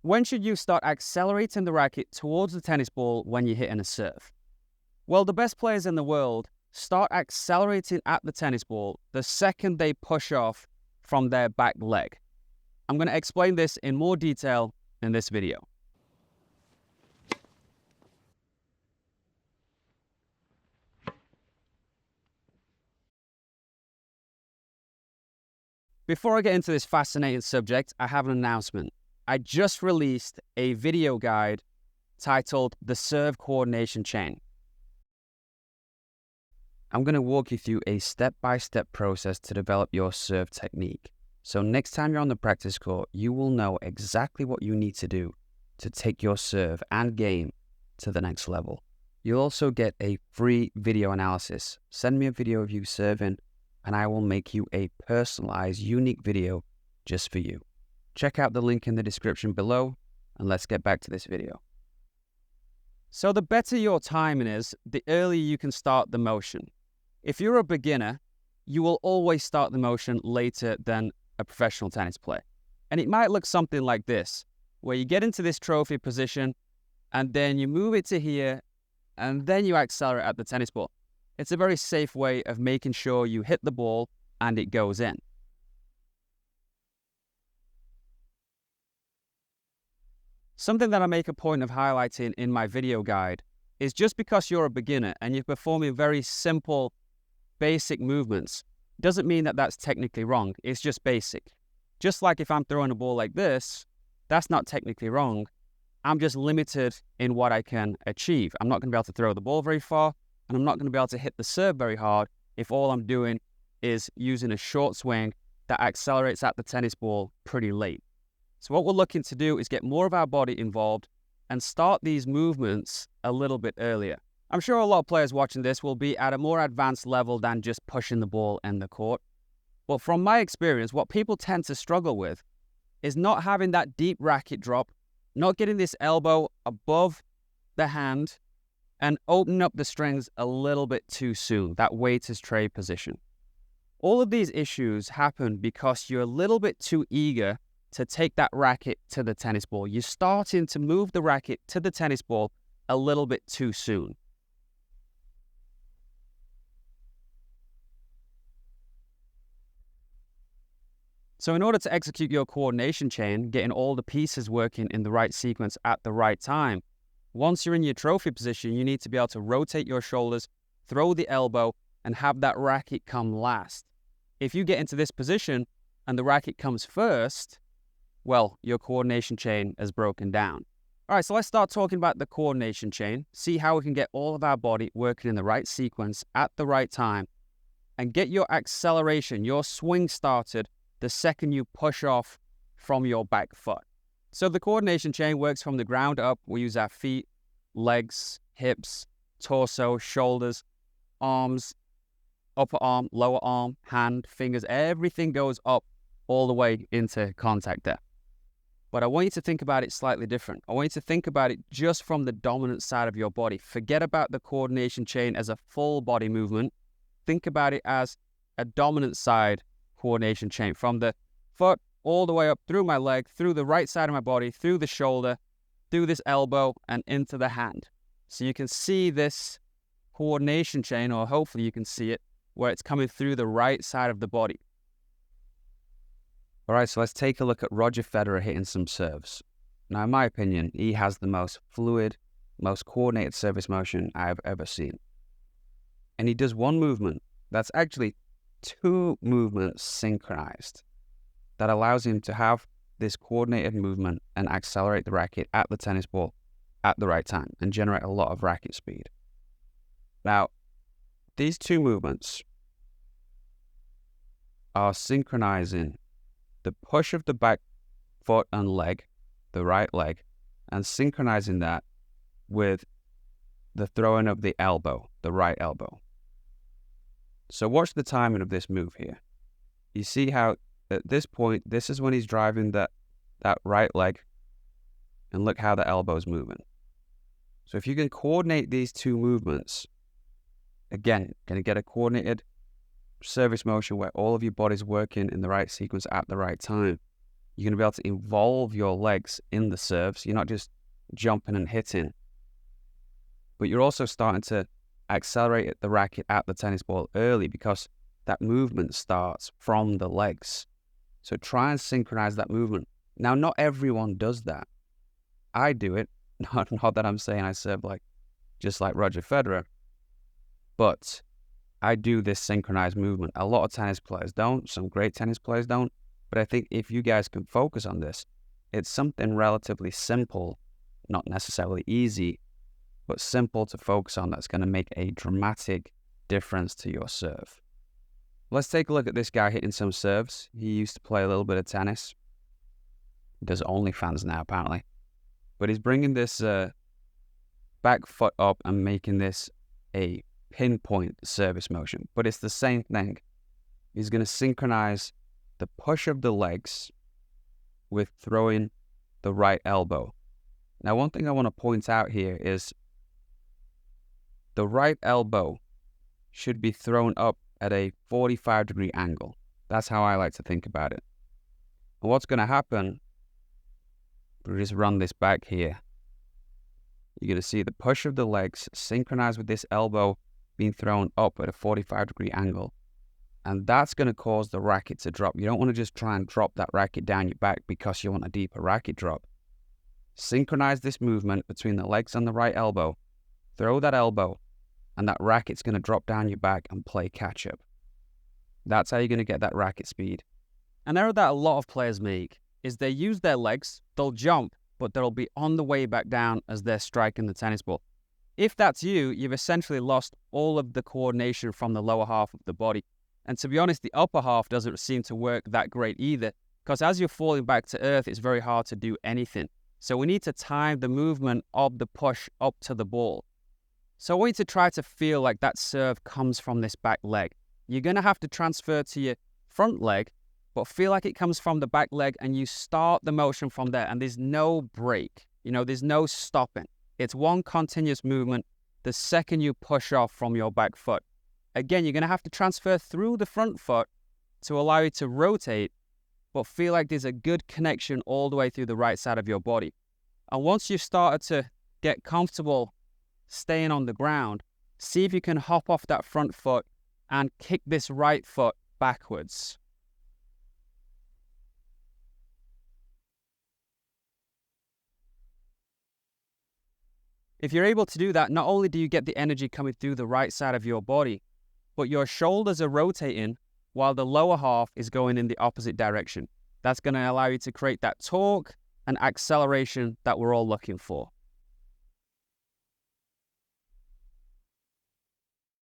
When should you start accelerating the racket towards the tennis ball when you're hitting a serve? Well, the best players in the world start accelerating at the tennis ball the second they push off from their back leg. I'm going to explain this in more detail in this video. Before I get into this fascinating subject, I have an announcement. I just released a video guide titled The Serve Coordination Chain. I'm going to walk you through a step-by-step process to develop your serve technique. So next time you're on the practice court, you will know exactly what you need to do to take your serve and game to the next level. You'll also get a free video analysis. Send me a video of you serving, and I will make you a personalized, unique video just for you. Check out the link in the description below, and let's get back to this video. So the better your timing is, the earlier you can start the motion. If you're a beginner, you will always start the motion later than a professional tennis player. And it might look something like this, where you get into this trophy position, and then you move it to here, and then you accelerate at the tennis ball. It's a very safe way of making sure you hit the ball and it goes in. Something that I make a point of highlighting in my video guide is just because you're a beginner and you're performing very simple, basic movements, doesn't mean that that's technically wrong. It's just basic. Just like if I'm throwing a ball like this, that's not technically wrong. I'm just limited in what I can achieve. I'm not going to be able to throw the ball very far, and I'm not going to be able to hit the serve very hard if all I'm doing is using a short swing that accelerates at the tennis ball pretty late. So what we're looking to do is get more of our body involved and start these movements a little bit earlier. I'm sure a lot of players watching this will be at a more advanced level than just pushing the ball in the court. But from my experience, what people tend to struggle with is not having that deep racket drop, not getting this elbow above the hand, and opening up the strings a little bit too soon, that waiter's tray position. All of these issues happen because you're a little bit too eager to take that racket to the tennis ball. You're starting to move the racket to the tennis ball a little bit too soon. So in order to execute your coordination chain, getting all the pieces working in the right sequence at the right time, once you're in your trophy position, you need to be able to rotate your shoulders, throw the elbow, and have that racket come last. If you get into this position and the racket comes first, well, your coordination chain has broken down. All right, so let's start talking about the coordination chain, see how we can get all of our body working in the right sequence at the right time, and get your acceleration, your swing started the second you push off from your back foot. So the coordination chain works from the ground up. We use our feet, legs, hips, torso, shoulders, arms, upper arm, lower arm, hand, fingers, everything goes up all the way into contact there. But I want you to think about it slightly different. I want you to think about it just from the dominant side of your body. Forget about the coordination chain as a full body movement. Think about it as a dominant side coordination chain from the foot all the way up through my leg, through the right side of my body, through the shoulder, through this elbow, and into the hand. So you can see this coordination chain, or hopefully you can see it, where it's coming through the right side of the body. All right, so let's take a look at Roger Federer hitting some serves. Now, in my opinion, he has the most fluid, most coordinated service motion I've ever seen. And he does one movement that's actually two movements synchronized that allows him to have this coordinated movement and accelerate the racket at the tennis ball at the right time and generate a lot of racket speed. Now, these two movements are synchronizing the push of the back foot and leg, the right leg, and synchronizing that with the throwing of the elbow, the right elbow. So watch the timing of this move here. You see how at this point, this is when he's driving that right leg, and look how the elbow's moving. So if you can coordinate these two movements, again, going to get a coordinated service motion where all of your body's working in the right sequence at the right time. You're going to be able to involve your legs in the serves. You're not just jumping and hitting, but you're also starting to accelerate the racket at the tennis ball early because that movement starts from the legs. So try and synchronize that movement. Now, not everyone does that. I do it. Not that I'm saying I serve just like Roger Federer, but I do this synchronized movement. A lot of tennis players don't. Some great tennis players don't. But I think if you guys can focus on this, it's something relatively simple, not necessarily easy, but simple to focus on that's going to make a dramatic difference to your serve. Let's take a look at this guy hitting some serves. He used to play a little bit of tennis. He does OnlyFans now, apparently. But he's bringing this back foot up and making this a pinpoint service motion. But it's the same thing. He's going to synchronize the push of the legs with throwing the right elbow. Now, one thing I want to point out here is the right elbow should be thrown up at a 45-degree angle. That's how I like to think about it. And what's going to happen, we'll just run this back here. You're going to see the push of the legs synchronized with this elbow being thrown up at a 45-degree angle. And that's going to cause the racket to drop. You don't want to just try and drop that racket down your back because you want a deeper racket drop. Synchronize this movement between the legs and the right elbow. Throw that elbow, and that racket's going to drop down your back and play catch-up. That's how you're going to get that racket speed. An error that a lot of players make is they use their legs, they'll jump, but they'll be on the way back down as they're striking the tennis ball. If that's you, you've essentially lost all of the coordination from the lower half of the body. And to be honest, the upper half doesn't seem to work that great either, because as you're falling back to earth, it's very hard to do anything. So we need to time the movement of the push up to the ball. So I want you to try to feel like that serve comes from this back leg. You're going to have to transfer to your front leg, but feel like it comes from the back leg and you start the motion from there. And there's no break. There's no stopping. It's one continuous movement the second you push off from your back foot. Again, you're going to have to transfer through the front foot to allow you to rotate, but feel like there's a good connection all the way through the right side of your body. And once you've started to get comfortable staying on the ground, see if you can hop off that front foot and kick this right foot backwards. If you're able to do that, not only do you get the energy coming through the right side of your body, but your shoulders are rotating while the lower half is going in the opposite direction. That's going to allow you to create that torque and acceleration that we're all looking for.